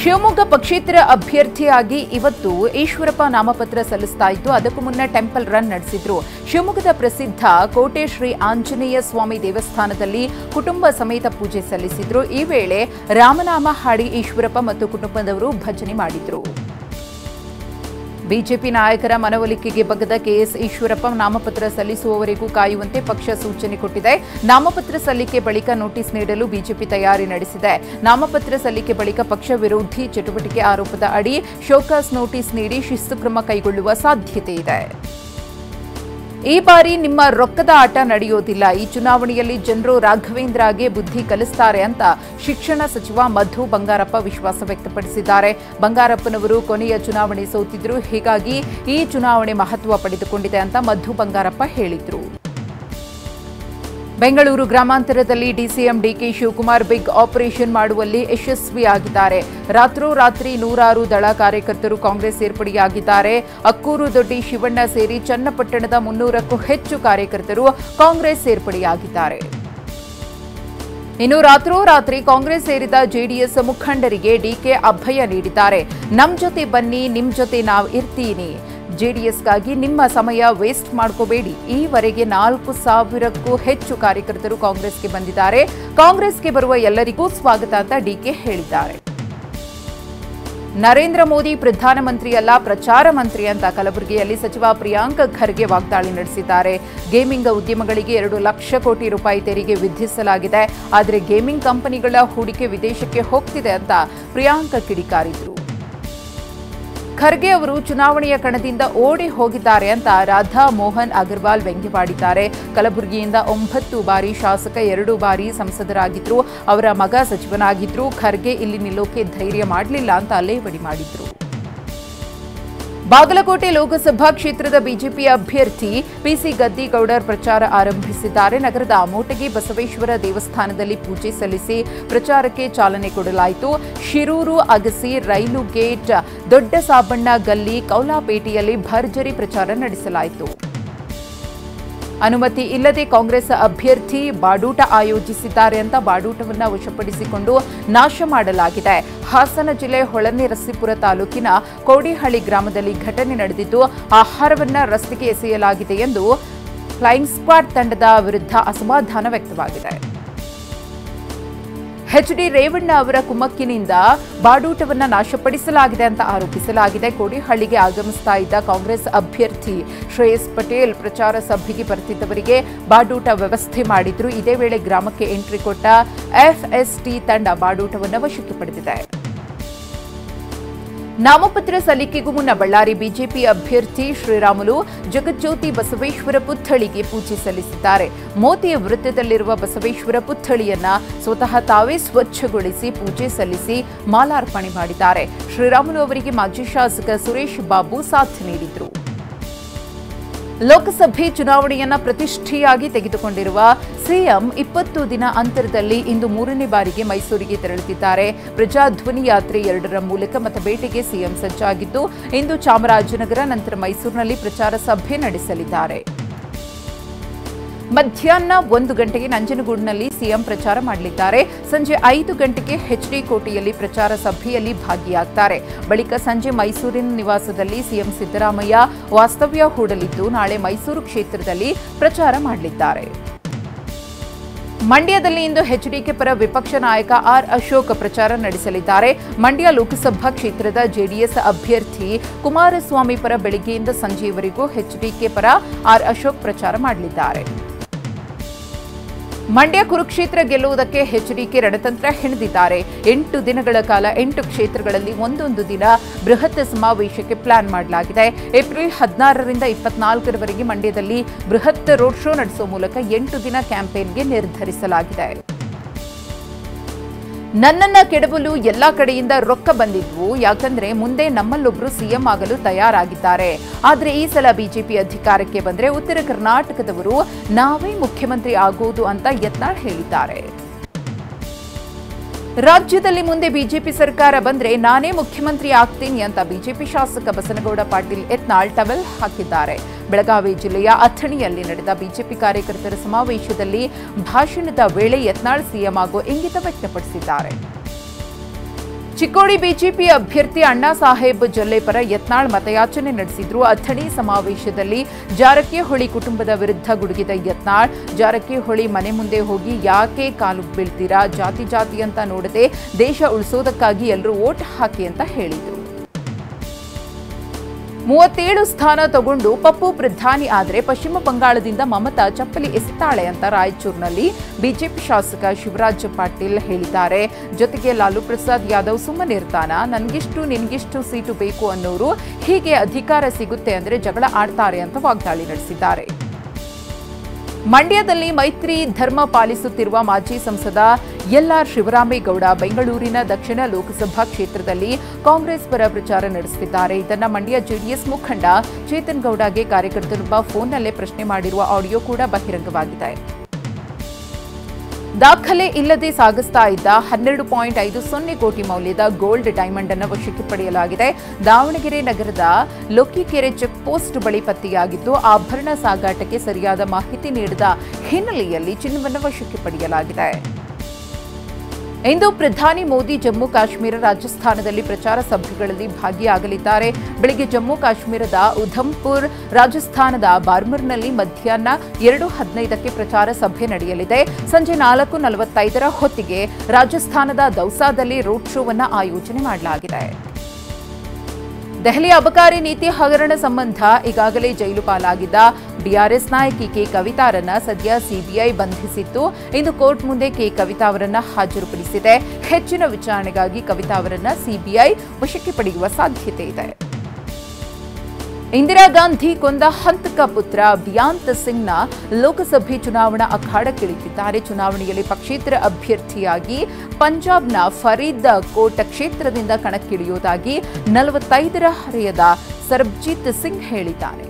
ಶಿವಮೊಗ್ಗ ಪಕ್ಷೇತರ ಅಭ್ಯರ್ಥಿಯಾಗಿ ಇವತ್ತು ಈಶ್ವರಪ್ಪ ನಾಮಪತ್ರ ಸಲ್ಲಿಸ್ತಾ ಇದ್ದು, ಅದಕ್ಕೂ ಮುನ್ನ ಟೆಂಪಲ್ ರನ್ ನಡೆಸಿದ್ರು. ಶಿವಮೊಗ್ಗದ ಪ್ರಸಿದ್ಧ ಕೋಟೆ ಶ್ರೀ ಆಂಜನೇಯ ಸ್ವಾಮಿ ದೇವಸ್ಥಾನದಲ್ಲಿ ಕುಟುಂಬ ಸಮೇತ ಪೂಜೆ ಸಲ್ಲಿಸಿದ್ರು. ಈ ವೇಳೆ ರಾಮನಾಮ ಹಾಡಿ ಈಶ್ವರಪ್ಪ ಮತ್ತು ಕುಟುಂಬದವರು ಭಜನೆ ಮಾಡಿದ್ರು. ಬಿಜೆಪಿ ನಾಯಕರ ಮನವೊಲಿಕೆಗೆ ಬಗ್ಗದ ಕೆಎಸ್ ಈಶ್ವರಪ್ಪ ನಾಮಪತ್ರ ಸಲ್ಲಿಸುವವರೆಗೂ ಕಾಯುವಂತೆ ಪಕ್ಷ ಸೂಚನೆ ಕೊಟ್ಟಿದೆ. ನಾಮಪತ್ರ ಸಲ್ಲಿಕೆ ಬಳಿಕ ನೋಟಿಸ್ ನೀಡಲು ಬಿಜೆಪಿ ತಯಾರಿ ನಡೆಸಿದೆ. ನಾಮಪತ್ರ ಸಲ್ಲಿಕೆ ಬಳಿಕ ಪಕ್ಷ ವಿರೋಧಿ ಚಟುವಟಿಕೆ ಆರೋಪದ ಅಡಿ ಶೋಕಾಸ್ ನೋಟಿಸ್ ನೀಡಿ ಶಿಸ್ತು ಕ್ರಮ ಕೈಗೊಳ್ಳುವ ಸಾಧ್ಯತೆ ಇದೆ. ಈ ಬಾರಿ ನಿಮ್ಮ ರೊಕ್ಕದ ಆಟ ನಡೆಯೋದಿಲ್ಲ. ಈ ಚುನಾವಣೆಯಲ್ಲಿ ಜನರು ರಾಘವೇಂದ್ರಗೆ ಬುದ್ಧಿ ಕಲಿಸ್ತಾರೆ ಅಂತ ಶಿಕ್ಷಣ ಸಚಿವ ಮಧು ಬಂಗಾರಪ್ಪ ವಿಶ್ವಾಸ ವ್ಯಕ್ತಪಡಿಸಿದ್ದಾರೆ. ಬಂಗಾರಪ್ಪನವರು ಕೊನೆಯ ಚುನಾವಣೆ ಸೋತಿದ್ರು, ಹೀಗಾಗಿ ಈ ಚುನಾವಣೆ ಮಹತ್ವ ಪಡೆದುಕೊಂಡಿದೆ ಅಂತ ಮಧು ಬಂಗಾರಪ್ಪ ಹೇಳಿದ್ರು. ಬೆಂಗಳೂರು ಗ್ರಾಮಾಂತರದಲ್ಲಿ DCM DK Shivakumar big operation ಮಾಡುವಲ್ಲಿ ಯಶಸ್ವಿಯಾಗಿದ್ದಾರೆ. ರಾತ್ರೋರಾತ್ರಿ ನೂರಾರು ದಳ ಕಾರ್ಯಕರ್ತರು ಕಾಂಗ್ರೆಸ್ ಸೇರ್ಪಡೆಯಾಗಿದ್ದಾರೆ. ಅಕ್ಕೂರು ದೊಡ್ಡಿ ಶಿವಣ್ಣ ಸೇರಿ ಚನ್ನಪಟ್ಟಣದ 300ಕ್ಕೂ ಹೆಚ್ಚು ಕಾರ್ಯಕರ್ತರು ಕಾಂಗ್ರೆಸ್ ಸೇರ್ಪಡೆಯಾಗಿದ್ದಾರೆ. ಇನ್ನು ರಾತ್ರೋರಾತ್ರಿ ಕಾಂಗ್ರೆಸ್ ಸೇರಿದ ಜೆಡಿಎಸ್ ಮುಖಂಡರಿಗೆ ಡಿಕೆ ಅಭಯ ನೀಡಿದ್ದಾರೆ. ನಮ್ ಜೊತೆ ಬನ್ನಿ, ನಿಮ್ ಜೊತೆ ನಾವ್ ಇರ್ತೀನಿ. ಜೆಡಿಎಸ್ಗಾಗಿ ನಿಮ್ಮ ಸಮಯ ವೇಸ್ಟ್ ಮಾಡ್ಕೋಬೇಡಿ. ಈವರೆಗೆ 4,000ಕ್ಕೂ ಹೆಚ್ಚು ಕಾರ್ಯಕರ್ತರು ಕಾಂಗ್ರೆಸ್ಗೆ ಬಂದಿದ್ದಾರೆ. ಕಾಂಗ್ರೆಸ್ಗೆ ಬರುವ ಎಲ್ಲರಿಗೂ ಸ್ವಾಗತ ಅಂತ ಡಿಕೆ ಹೇಳಿದ್ದಾರೆ. ನರೇಂದ್ರ ಮೋದಿ ಪ್ರಧಾನಮಂತ್ರಿಯಲ್ಲ, ಪ್ರಚಾರ ಮಂತ್ರಿ ಅಂತ ಕಲಬುರಗಿಯಲ್ಲಿ ಸಚಿವ ಪ್ರಿಯಾಂಕ್ ಖರ್ಗೆ ವಾಗ್ದಾಳಿ ನಡೆಸಿದ್ದಾರೆ. ಗೇಮಿಂಗ್ ಉದ್ಯಮಗಳಿಗೆ 2 ಲಕ್ಷ ಕೋಟಿ ರೂಪಾಯಿ ತೆರಿಗೆ ವಿಧಿಸಲಾಗಿದೆ. ಆದರೆ ಗೇಮಿಂಗ್ ಕಂಪನಿಗಳ ಹೂಡಿಕೆ ವಿದೇಶಕ್ಕೆ ಹೋಗ್ತಿದೆ ಅಂತ ಪ್ರಿಯಾಂಕ್ ಕಿಡಿಕಾರಿದ್ರು. ಖರ್ಗೆ ಅವರು ಚುನಾವಣೆಯ ಕಣದಿಂದ ಓಡಿ ಹೋಗಿದ್ದಾರೆ ಅಂತ ರಾಧಾ ಮೋಹನ್ ಅಗರ್ವಾಲ್ ವ್ಯಂಗ್ಯವಾಡಿದ್ದಾರೆ. ಕಲಬುರಗಿಯಿಂದ 9 ಬಾರಿ ಶಾಸಕ, 2 ಬಾರಿ ಸಂಸದರಾಗಿದ್ರು. ಅವರ ಮಗ ಸಚಿವನಾಗಿದ್ರು. ಖರ್ಗೆ ಇಲ್ಲಿ ನಿಲ್ಲೋಕೆ ಧೈರ್ಯ ಮಾಡಲಿಲ್ಲ ಅಂತ ಲೇವಡಿ ಮಾಡಿದ್ರು. ಬಾಗಲಕೋಟೆ ಲೋಕಸಭಾ ಕ್ಷೇತ್ರದ ಬಿಜೆಪಿ ಅಭ್ಯರ್ಥಿ ಪಿಸಿ ಗದ್ದಿಗೌಡರ್ ಪ್ರಚಾರ ಆರಂಭಿಸಿದ್ದಾರೆ. ನಗರದ ಮೋಟಗಿ ಬಸವೇಶ್ವರ ದೇವಸ್ಥಾನದಲ್ಲಿ ಪೂಜೆ ಸಲ್ಲಿಸಿ ಪ್ರಚಾರಕ್ಕೆ ಚಾಲನೆ ಕೊಡಲಾಯಿತು. ಶಿರೂರು, ಅಗಸಿ, ರೈಲು ಗೇಟ್, ದೊಡ್ಡ ಸಾಬಣ್ಣ ಗಲ್ಲಿ, ಕೌಲಾಪೇಟೆಯಲ್ಲಿ ಭರ್ಜರಿ ಪ್ರಚಾರ ನಡೆಸಲಾಯಿತು. ಅನುಮತಿ ಇಲ್ಲದೆ ಕಾಂಗ್ರೆಸ್ ಅಭ್ಯರ್ಥಿ ಬಾಡೂಟ ಆಯೋಜಿಸಿದ್ದಾರೆ ಅಂತ ಬಾಡೂಟವನ್ನು ವಶಪಡಿಸಿಕೊಂಡು ನಾಶ ಮಾಡಲಾಗಿದೆ. ಹಾಸನ ಜಿಲ್ಲೆ ಹೊಳೆನರಸೀಪುರ ತಾಲೂಕಿನ ಕೋಡಿಹಳ್ಳಿ ಗ್ರಾಮದಲ್ಲಿ ಘಟನೆ ನಡೆದಿದ್ದು, ಆಹಾರವನ್ನು ರಸ್ತೆಗೆ ಎಸೆಯಲಾಗಿದೆ ಎಂದು ಫ್ಲೈಯಿಂಗ್ ಸ್ಕ್ವಾಡ್ ತಂಡದ ವಿರುದ್ಧ ಅಸಮಾಧಾನ ವ್ಯಕ್ತವಾಗಿದೆ. ಎಚ್ಡಿ ರೇವಣ್ಣ ಅವರ ಕುಮ್ಮಕ್ಕಿನಿಂದ ಬಾಡೂಟವನ್ನು ನಾಶಪಡಿಸಲಾಗಿದೆ ಅಂತ ಆರೋಪಿಸಲಾಗಿದೆ. ಕೋಡಿಹಳ್ಳಿಗೆ ಆಗಮಿಸ್ತಾ ಇದ್ದ ಕಾಂಗ್ರೆಸ್ ಅಭ್ಯರ್ಥಿ ಶ್ರೇಯಸ್ ಪಟೇಲ್ ಪ್ರಚಾರ ಸಭೆಗೆ ಬರ್ತಿದ್ದವರಿಗೆ ಬಾಡೂಟ ವ್ಯವಸ್ಥೆ ಮಾಡಿದ್ರು. ಇದೇ ವೇಳೆ ಗ್ರಾಮಕ್ಕೆ ಎಂಟ್ರಿ ಕೊಟ್ಟ ಎಫ್ಎಸ್ಟಿ ತಂಡ ಬಾಡೂಟವನ್ನು ವಶಕ್ಕೆ ಪಡೆದಿದೆ. ನಾಮಪತ್ರ ಸಲ್ಲಿಕೆಗೂ ಮುನ್ನ ಬಳ್ಳಾರಿ ಬಿಜೆಪಿ ಅಭ್ಯರ್ಥಿ ಶ್ರೀರಾಮುಲು ಜಗಜ್ಯೋತಿ ಬಸವೇಶ್ವರ ಪುತ್ಥಳಿಗೆ ಪೂಜೆ ಸಲ್ಲಿಸಿದ್ದಾರೆ. ಮೋತಿ ವೃತ್ತದಲ್ಲಿರುವ ಬಸವೇಶ್ವರ ಪುತ್ಥಳಿಯನ್ನ ಸ್ವತಃ ತಾವೇ ಸ್ವಚ್ಛಗೊಳಿಸಿ ಪೂಜೆ ಸಲ್ಲಿಸಿ ಮಾಲಾರ್ಪಣೆ ಮಾಡಿದ್ದಾರೆ. ಶ್ರೀರಾಮುಲು ಅವರಿಗೆ ಮಾಜಿ ಶಾಸಕ ಸುರೇಶ್ ಬಾಬು ಸಾಥ್ ನೀಡಿದರು. ಲೋಕಸಭೆ ಚುನಾವಣೆಯನ್ನ ಪ್ರತಿಷ್ಠೆಯಾಗಿ ತೆಗೆದುಕೊಂಡಿರುವ ಸಿಎಂ 20 ದಿನ ಅಂತರದಲ್ಲಿ ಇಂದು 3ನೇ ಬಾರಿಗೆ ಮೈಸೂರಿಗೆ ತೆರಳುತ್ತಿದ್ದಾರೆ. ಪ್ರಜಾಧ್ವನಿ ಯಾತ್ರೆ 2ರ ಮೂಲಕ ಮತಬೇಟೆಗೆ ಸಿಎಂ ಸಜ್ಜಾಗಿದ್ದು, ಇಂದು ಚಾಮರಾಜನಗರ, ನಂತರ ಮೈಸೂರಿನಲ್ಲಿ ಪ್ರಚಾರ ಸಭೆ ನಡೆಸಲಿದ್ದಾರೆ. ಮಧ್ಯಾಹ್ನ 1 ಗಂಟೆಗೆ ನಂಜನಗೂಡಿನಲ್ಲಿ ಸಿಎಂ ಪ್ರಚಾರ ಮಾಡಲಿದ್ದಾರೆ. ಸಂಜೆ 5 ಗಂಟೆಗೆ ಎಚ್ಡಿ ಕೋಟೆಯಲ್ಲಿ ಪ್ರಚಾರ ಸಭೆಯಲ್ಲಿ ಭಾಗಿಯಾಗ್ತಾರೆ. ಬಳಿಕ ಸಂಜೆ ಮೈಸೂರಿನ ನಿವಾಸದಲ್ಲಿ ಸಿಎಂ ಸಿದ್ದರಾಮಯ್ಯ ವಾಸ್ತವ್ಯ ಹೂಡಲಿದ್ದು, ನಾಳೆ ಮೈಸೂರು ಕ್ಷೇತ್ರದಲ್ಲಿ ಪ್ರಚಾರ ಮಾಡಲಿದ್ದಾರೆ. ಮಂಡ್ಯದಲ್ಲಿ ಇಂದು ಎಚ್ಡಿಕೆ ಪರ ವಿಪಕ್ಷ ನಾಯಕ ಆರ್ ಅಶೋಕ್ ಪ್ರಚಾರ ನಡೆಸಲಿದ್ದಾರೆ. ಮಂಡ್ಯ ಲೋಕಸಭಾ ಕ್ಷೇತ್ರದ ಜೆಡಿಎಸ್ ಅಭ್ಯರ್ಥಿ ಕುಮಾರಸ್ವಾಮಿ ಪರ ಬೆಳಗ್ಗೆಯಿಂದ ಸಂಜೆಯವರೆಗೂ ಎಚ್ಡಿಕೆ ಪರ ಆರ್ ಅಶೋಕ್ ಪ್ರಚಾರ ಮಾಡಲಿದ್ದಾರೆ. ಮಂಡ್ಯ ಕುರುಕ್ಷೇತ್ರ ಗೆಲ್ಲುವುದಕ್ಕೆ ಎಚ್ಡಿಕೆ ರಣತಂತ್ರ ಹೆಣೆದಿದ್ದಾರೆ. 8 ದಿನಗಳ ಕಾಲ 8 ಕ್ಷೇತ್ರಗಳಲ್ಲಿ ಒಂದೊಂದು ದಿನ ಬೃಹತ್ ಸಮಾವೇಶಕ್ಕೆ ಪ್ಲಾನ್ ಮಾಡಲಾಗಿದೆ. ಏಪ್ರಿಲ್ 16ರಿಂದ 24ರವರೆಗೆ ಮಂಡ್ಯದಲ್ಲಿ ಬೃಹತ್ ರೋಡ್ ಶೋ ನಡೆಸುವ ಮೂಲಕ 8 ದಿನ ಕ್ಯಾಂಪೇನ್ಗೆ ನಿರ್ಧರಿಸಲಾಗಿದೆ. ನನ್ನನ್ನ ಕೆಡವಲು ಎಲ್ಲಾ ಕಡೆಯಿಂದ ರೊಕ್ಕ ಬಂದಿದ್ವು, ಯಾಕಂದ್ರೆ ಮುಂದೆ ನಮ್ಮಲ್ಲೊಬ್ರು ಸಿಎಂ ಆಗಲು ತಯಾರಾಗಿದ್ದಾರೆ. ಆದ್ರೆ ಈ ಸಲ ಬಿಜೆಪಿ ಅಧಿಕಾರಕ್ಕೆ ಬಂದ್ರೆ ಉತ್ತರ ಕರ್ನಾಟಕದವರು ನಾವೇ ಮುಖ್ಯಮಂತ್ರಿ ಆಗೋದು ಅಂತ ಯತ್ನಾಳ್ ಹೇಳಿದ್ದಾರೆ. ರಾಜ್ಯದಲ್ಲಿ ಮುಂದೆ ಬಿಜೆಪಿ ಸರ್ಕಾರ ಬಂದ್ರೆ ನಾನೇ ಮುಖ್ಯಮಂತ್ರಿ ಆಗ್ತೀನಿ ಅಂತ ಬಿಜೆಪಿ ಶಾಸಕ ಬಸನಗೌಡ ಪಾಟೀಲ್ ಯತ್ನಾಳ್ ಟವೆಲ್ ಹಾಕಿದ್ದಾರೆ. ಬೆಳಗಾವಿ ಜಿಲ್ಲೆಯ ಅಥಣಿಯಲ್ಲಿ ನಡೆದ ಬಿಜೆಪಿ ಕಾರ್ಯಕರ್ತರ ಸಮಾವೇಶದಲ್ಲಿ ಭಾಷಣದ ವೇಳೆ ಯತ್ನಾಳ್ ಸಿಎಂ ಆಗೋ ಇಂಗಿತ ವ್ಯಕ್ತಪಡಿಸಿದ್ದಾರೆ. ಚಿಕ್ಕೋಡಿ ಬಿಜೆಪಿ ಅಭ್ಯರ್ಥಿ ಅಣ್ಣಾ ಸಾಹೇಬ್ ಜೊಲ್ಲೆ ಪರ ಯತ್ನಾಳ್ ಮತಯಾಚನೆ ನಡೆಸಿದ್ರು. ಅಥಣಿ ಸಮಾವೇಶದಲ್ಲಿ ಜಾರಕಿಹೊಳಿ ಕುಟುಂಬದ ವಿರುದ್ಧ ಗುಡುಗಿದ ಯತ್ನಾಳ್, ಜಾರಕಿಹೊಳಿ ಮನೆ ಮುಂದೆ ಹೋಗಿ ಯಾಕೆ ಕಾಲು ಬೀಳ್ತೀರಾ, ಜಾತಿ ಅಂತ ನೋಡದೆ ದೇಶ ಉಳಿಸೋದಕ್ಕಾಗಿ ಎಲ್ಲರೂ ವೋಟ್ ಹಾಕಿ ಅಂತ ಹೇಳಿದ್ರು. 37 ಸ್ಥಾನ ತಗೊಂಡು ಪಪ್ಪು ಪ್ರಧಾನಿ ಆದರೆ ಪಶ್ಚಿಮ ಬಂಗಾಳದಿಂದ ಮಮತಾ ಚಪ್ಪಲಿ ಎಸೆತಾಳೆ ಅಂತ ರಾಯಚೂರಿನಲ್ಲಿ ಬಿಜೆಪಿ ಶಾಸಕ ಶಿವರಾಜ್ ಪಾಟೀಲ್ ಹೇಳಿದ್ದಾರೆ. ಜೊತೆಗೆ ಲಾಲು ಪ್ರಸಾದ್ ಯಾದವ್ ಸುಮ್ಮನಿರ್ತಾನ, ನನ್ಗಿಷ್ಟು ನಿನ್ಗಿಷ್ಟು ಸೀಟು ಬೇಕು ಅನ್ನೋರು ಹೀಗೆ ಅಧಿಕಾರ ಸಿಗುತ್ತೆ ಅಂದ್ರೆ ಜಗಳ ಆಡ್ತಾರೆ ಅಂತ ವಾಗ್ದಾಳಿ ನಡೆಸಿದ್ದಾರೆ. ಮಂಡ್ಯದಲ್ಲಿ ಮೈತ್ರಿ ಧರ್ಮ ಪಾಲಿಸುತ್ತಿರುವ ಮಾಜಿ ಸಂಸದ ಎಲ್ಆರ್ ಶಿವರಾಮೇಗೌಡ ಬೆಂಗಳೂರಿನ ದಕ್ಷಿಣ ಲೋಕಸಭಾ ಕ್ಷೇತ್ರದಲ್ಲಿ ಕಾಂಗ್ರೆಸ್ ಪರ ಪ್ರಚಾರ ನಡೆಸುತ್ತಿದ್ದಾರೆ. ಇದನ್ನ ಮಂಡ್ಯ ಜೆಡಿಎಸ್ ಮುಖಂಡ ಚೇತನ್ ಗೌಡಗೆ ಕಾರ್ಯಕರ್ತರೊಬ್ಬ ಫೋನ್ನಲ್ಲೇ ಪ್ರಶ್ನೆ ಮಾಡಿರುವ ಆಡಿಯೋ ಕೂಡ ಬಹಿರಂಗವಾಗಿದೆ. ದಾಖಲೆ ಇಲ್ಲದೆ ಸಾಗಿಸ್ತಾ ಇದ್ದ 12.50 ಕೋಟಿ ಮೌಲ್ಯದ ಗೋಲ್ಡ್ ಡೈಮಂಡ್ ಅನ್ನು ವಶಕ್ಕೆ ಪಡೆಯಲಾಗಿದೆ. ದಾವಣಗೆರೆ ನಗರದ ಲೋಕಿಕೆರೆ ಚೆಕ್ ಪೋಸ್ಟ್ ಬಳಿ ಪತ್ತೆಯಾಗಿದ್ದು, ಆಭರಣ ಸಾಗಾಟಕ್ಕೆ ಸರಿಯಾದ ಮಾಹಿತಿ ನೀಡದ ಹಿನ್ನೆಲೆಯಲ್ಲಿ ಚಿನ್ನವನ್ನು ವಶಕ್ಕೆ ಪಡೆಯಲಾಗಿದೆ. ಇಂದು ಪ್ರಧಾನಿ ಮೋದಿ ಜಮ್ಮು ಕಾಶ್ಮೀರ ರಾಜಸ್ಥಾನದಲ್ಲಿ ಪ್ರಚಾರ ಸಭೆಗಳಲ್ಲಿ ಭಾಗಿಯಾಗಲಿದ್ದಾರೆ. ಬೆಳಗ್ಗೆ ಜಮ್ಮು ಕಾಶ್ಮೀರದ ಉಧಂಪುರ್, ರಾಜಸ್ಥಾನದ ಬಾರ್ಮರ್ನಲ್ಲಿ ಮಧ್ಯಾಹ್ನ 2:15ಕ್ಕೆ ಪ್ರಚಾರ ಸಭೆ ನಡೆಯಲಿದೆ. ಸಂಜೆ 4:45 ಹೊತ್ತಿಗೆ ರಾಜಸ್ಥಾನದ ದೌಸಾದಲ್ಲಿ ರೋಡ್ ಶೋವನ್ನು ಆಯೋಜನೆ ಮಾಡಲಾಗಿದೆ. ದೆಹಲಿ ಅಬಕಾರಿ ನೀತಿ ಹಗರಣ ಸಂಬಂಧ ಈಗಾಗಲೇ ಜೈಲು ಪಾಲಾಗಿದ್ದ ಬಿಆರ್ಎಸ್ ನಾಯಕಿ ಕೆ ಕವಿತಾ ಅವರನ್ನ ಸದ್ಯ ಸಿಬಿಐ ಬಂಧಿಸಿತ್ತು. ಇಂದು ಕೋರ್ಟ್ ಮುಂದೆ ಕೆ ಕವಿತಾ ಅವರನ್ನ ಹಾಜರುಪಡಿಸಿದೆ. ಹೆಚ್ಚಿನ ವಿಚಾರಣೆಗಾಗಿ ಕವಿತಾ ಅವರನ್ನ ಸಿಬಿಐ ವಶಕ್ಕೆ ಪಡೆಯುವ ಸಾಧ್ಯತೆ ಇದೆ. ಇಂದಿರಾ ಗಾಂಧಿ ಕೊಂದ ಹಂತಕ ಪುತ್ರ ಬಿಯಾಂತ್ ಸಿಂಗ್ನ ಲೋಕಸಭೆ ಚುನಾವಣಾ ಅಖಾಡಕ್ಕಿಳಿದಿದ್ದಾರೆ. ಚುನಾವಣೆಯಲ್ಲಿ ಪಕ್ಷೇತರ ಅಭ್ಯರ್ಥಿಯಾಗಿ ಪಂಜಾಬ್ನ ಫರೀದ್ ಕೋಟ್ ಕ್ಷೇತ್ರದಿಂದ ಕಣಕ್ಕಿಳಿಯುವುದಾಗಿ 45 ಹರೆಯದ ಸರ್ಬ್ಜೀತ್ ಸಿಂಗ್ ಹೇಳಿದ್ದಾರೆ.